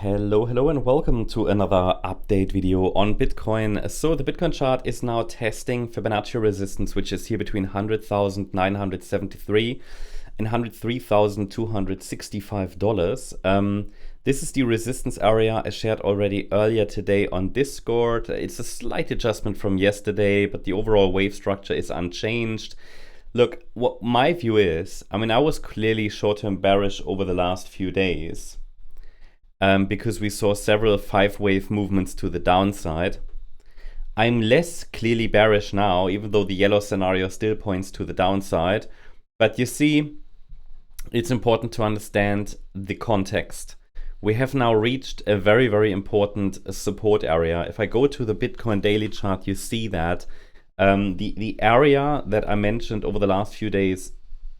Hello and welcome to another update video on Bitcoin. So the Bitcoin chart is now testing Fibonacci resistance, which is here between 100,973 and $103,265. This is the resistance area I shared already earlier today on Discord. It's a slight adjustment from yesterday, but the overall wave structure is unchanged. Look, what my view is, I was clearly short-term bearish over the last few days. Because we saw several five-wave movements to the downside. I'm less clearly bearish now, even though the yellow scenario still points to the downside. But you see, it's important to understand the context. We have now reached a very, very important support area. If I go to the Bitcoin daily chart, you see that the area that I mentioned over the last few days,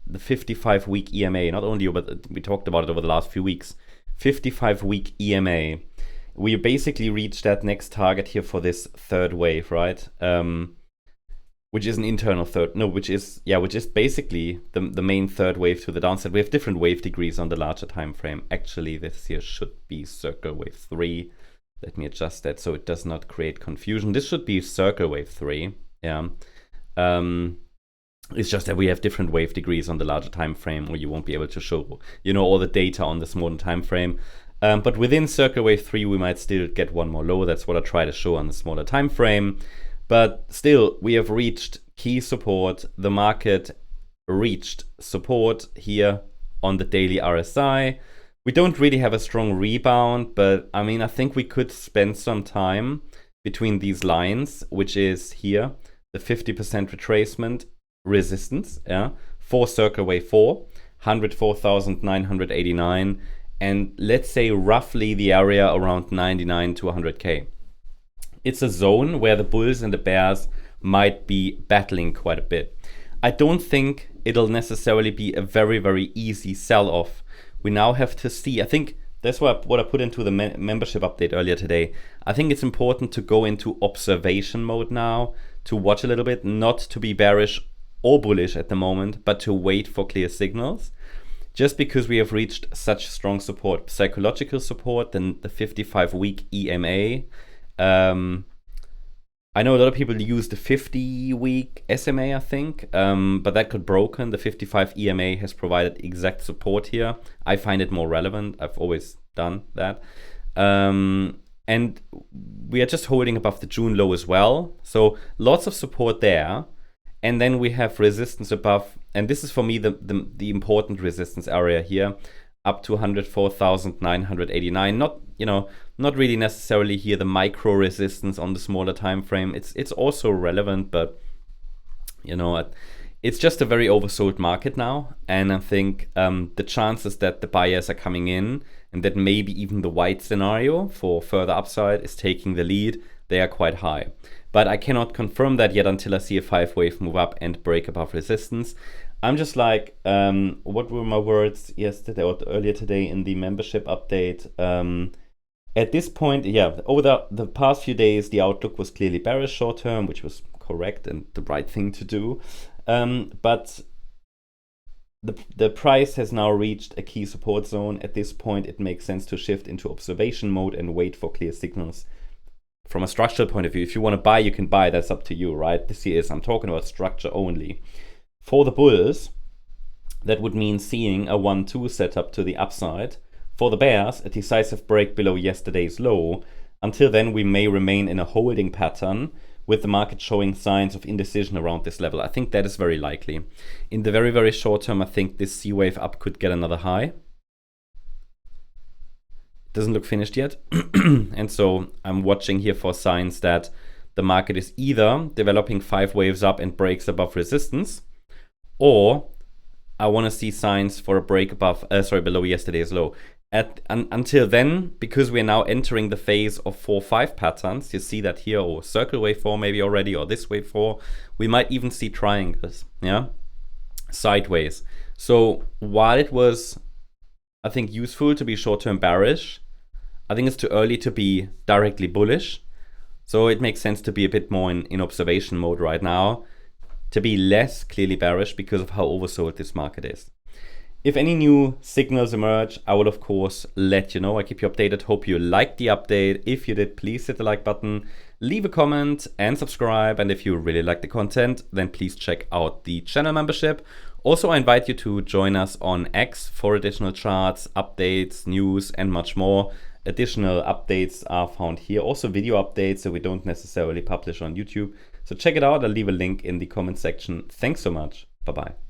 the 55-week EMA, not only, but we talked about it over the last few weeks, 55-week EMA. We basically reached that next target here for this third wave, right? Which is an internal third, no, which is basically the main third wave to the downside. We have different wave degrees on the larger time frame. Actually, this here should be circle wave 3. Let me adjust that so it does not create confusion. This should be circle wave 3, yeah. It's just that we have different wave degrees on the larger time frame, or you won't be able to show, all the data on the smaller time frame. But within circle wave 3, we might still get one more low. That's what I try to show on the smaller time frame. But still, we have reached key support. The market reached support here on the daily RSI. We don't really have a strong rebound, but I think we could spend some time between these lines, which is here, the 50% retracement resistance, yeah, for circle wave 4, 104,989, and let's say roughly the area around 99 to 100k. It's a zone where the bulls and the bears might be battling quite a bit. I don't think it'll necessarily be a very, very easy sell-off. We now have to see. I think that's what I put into the membership update earlier today. I think it's important to go into observation mode now, to watch a little bit, not to be bearish or bullish at the moment, but to wait for clear signals. Just because we have reached such strong support, psychological support, then the 55-week EMA. I know a lot of people use the 50-week SMA, I think, but that got broken. The 55 EMA has provided exact support here. I find it more relevant. I've always done that. And we are just holding above the June low as well. So lots of support there. And then we have resistance above, and this is for me the important resistance area here, up to 104,989. Not really necessarily here the micro resistance on the smaller time frame. It's also relevant, but it's just a very oversold market now. And I think the chances that the buyers are coming in and that maybe even the white scenario for further upside is taking the lead, they are quite high. But I cannot confirm that yet until I see a 5-wave move up and break above resistance. I'm just like, what were my words yesterday or earlier today in the membership update? At this point, over the past few days, the outlook was clearly bearish short term, which was correct and the right thing to do. But the price has now reached a key support zone. At this point, it makes sense to shift into observation mode and wait for clear signals. From a structural point of view, if you want to buy, you can buy. That's up to you, right? This here is, I'm talking about structure only. For the bulls, that would mean seeing a 1-2 setup to the upside. For the bears, a decisive break below yesterday's low. Until then, we may remain in a holding pattern with the market showing signs of indecision around this level. I think that is very likely. In the very, very short term, I think this C wave up could get another high. Doesn't look finished yet. And so I'm watching here for signs that the market is either developing 5 waves up and breaks above resistance, or I want to see signs for a break below yesterday's low. Until then, because we're now entering the phase of 4-5 patterns, you see that here, or circle wave 4 maybe already, or this wave 4, we might even see triangles, yeah, sideways. So while it was, I think, useful to be short-term bearish, I think it's too early to be directly bullish. So it makes sense to be a bit more in observation mode right now, to be less clearly bearish because of how oversold this market is. If any new signals emerge, I will of course let you know. I keep you updated. Hope you liked the update. If you did, please hit the like button, leave a comment and subscribe. And if you really like the content, then please check out the channel membership. Also, I invite you to join us on X for additional charts, updates, news, and much more. Additional updates are found here. Also video updates that we don't necessarily publish on YouTube. So check it out. I'll leave a link in the comment section. Thanks so much. Bye-bye.